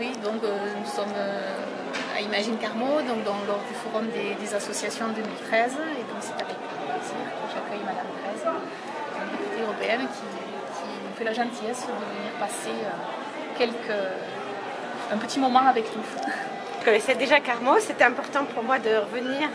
Oui, donc nous sommes à Imagine Carmaux, donc lors du forum des associations 2013, et donc c'est avec plaisir que j'accueille Madame Fraise, une députée européenne qui nous fait la gentillesse de venir passer un petit moment avec nous. Je connaissais déjà Carmaux, c'était important pour moi de revenir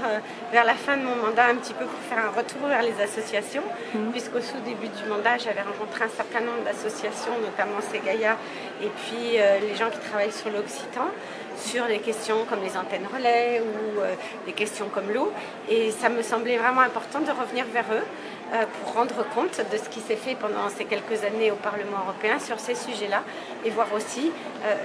vers la fin de mon mandat un petit peu pour faire un retour vers les associations, puisqu'au tout début du mandat, j'avais rencontré un certain nombre d'associations, notamment Ségaya, et puis les gens qui travaillent sur l'Occitan, sur des questions comme les antennes relais ou des questions comme l'eau. Et ça me semblait vraiment important de revenir vers eux pour rendre compte de ce qui s'est fait pendant ces quelques années au Parlement européen sur ces sujets-là et voir aussi,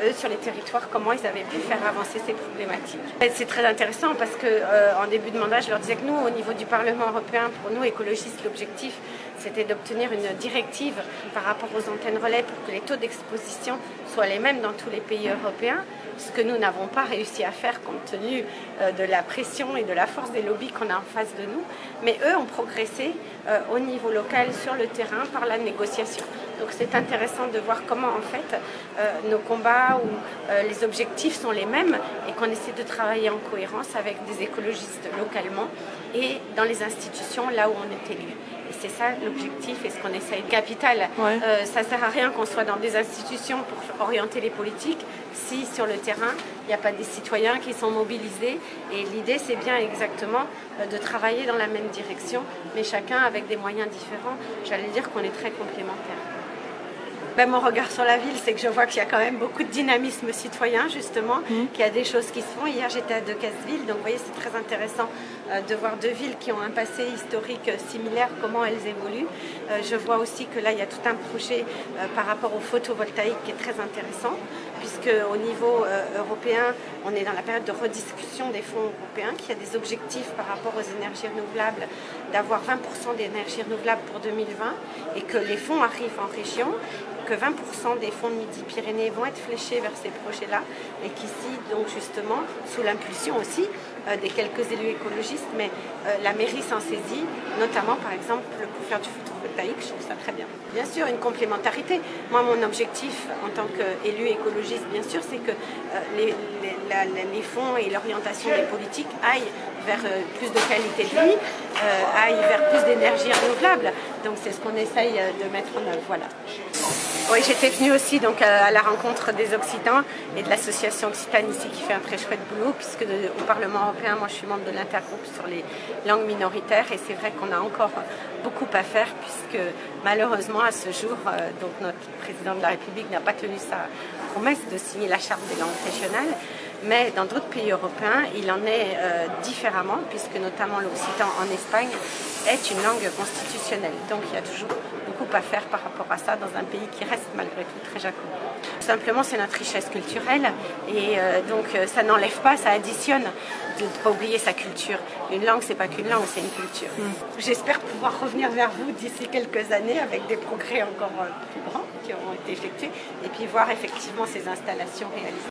eux, sur les territoires, comment ils avaient pu faire avancer ces problématiques. C'est très intéressant parce qu'en début de mandat, je leur disais que nous, au niveau du Parlement européen, pour nous, écologistes, l'objectif, c'était d'obtenir une directive par rapport aux antennes relais pour que les taux d'exposition soient les mêmes dans tous les pays européens, ce que nous n'avons pas réussi à faire compte tenu de la pression et de la force des lobbies qu'on a en face de nous. Mais eux ont progressé au niveau local, sur le terrain, par la négociation. Donc c'est intéressant de voir comment en fait nos combats ou les objectifs sont les mêmes et qu'on essaie de travailler en cohérence avec des écologistes localement et dans les institutions là où on est élu. Et c'est ça l'objectif et ce qu'on essaye. Capital, ça ne sert à rien qu'on soit dans des institutions pour orienter les politiques si sur le terrain il n'y a pas des citoyens qui sont mobilisés. Et l'idée c'est bien exactement de travailler dans la même direction, mais chacun avec des moyens différents. J'allais dire qu'on est très complémentaires. Mon regard sur la ville, c'est que je vois qu'il y a quand même beaucoup de dynamisme citoyen, justement, qu'il y a des choses qui se font. Hier, j'étais à Decazeville, donc vous voyez, c'est très intéressant de voir deux villes qui ont un passé historique similaire, comment elles évoluent. Je vois aussi que là, il y a tout un projet par rapport au photovoltaïque qui est très intéressant, puisque au niveau européen, on est dans la période de rediscussion des fonds européens, qu'il y a des objectifs par rapport aux énergies renouvelables, d'avoir 20% d'énergie renouvelable pour 2020, et que les fonds arrivent en région, que 20% des fonds de Midi-Pyrénées vont être fléchés vers ces projets-là et qu'ici, donc justement, sous l'impulsion aussi des quelques élus écologistes, mais la mairie s'en saisit, notamment par exemple pour faire du photovoltaïque, je trouve ça très bien. Bien sûr, une complémentarité. Moi, mon objectif en tant qu'élu écologiste, bien sûr, c'est que les fonds et l'orientation des politiques aillent vers plus de qualité de vie, aillent vers plus d'énergie renouvelable. Donc c'est ce qu'on essaye de mettre en œuvre. Voilà. Oui, j'étais venue aussi donc, à la rencontre des Occitans et de l'association Occitane ici qui fait un très chouette boulot, puisque au Parlement européen, moi je suis membre de l'intergroupe sur les langues minoritaires et c'est vrai qu'on a encore beaucoup à faire puisque malheureusement à ce jour, donc notre président de la République n'a pas tenu sa promesse de signer la charte des langues régionales. Mais dans d'autres pays européens, il en est différemment, puisque notamment l'occitan en Espagne est une langue constitutionnelle. Donc il y a toujours beaucoup à faire par rapport à ça dans un pays qui reste malgré tout très jacobin. Simplement, c'est notre richesse culturelle et donc ça n'enlève pas, ça additionne de ne pas oublier sa culture. Une langue, c'est pas qu'une langue, c'est une culture. J'espère pouvoir revenir vers vous d'ici quelques années avec des progrès encore plus grands qui auront été effectués et puis voir effectivement ces installations réalisées.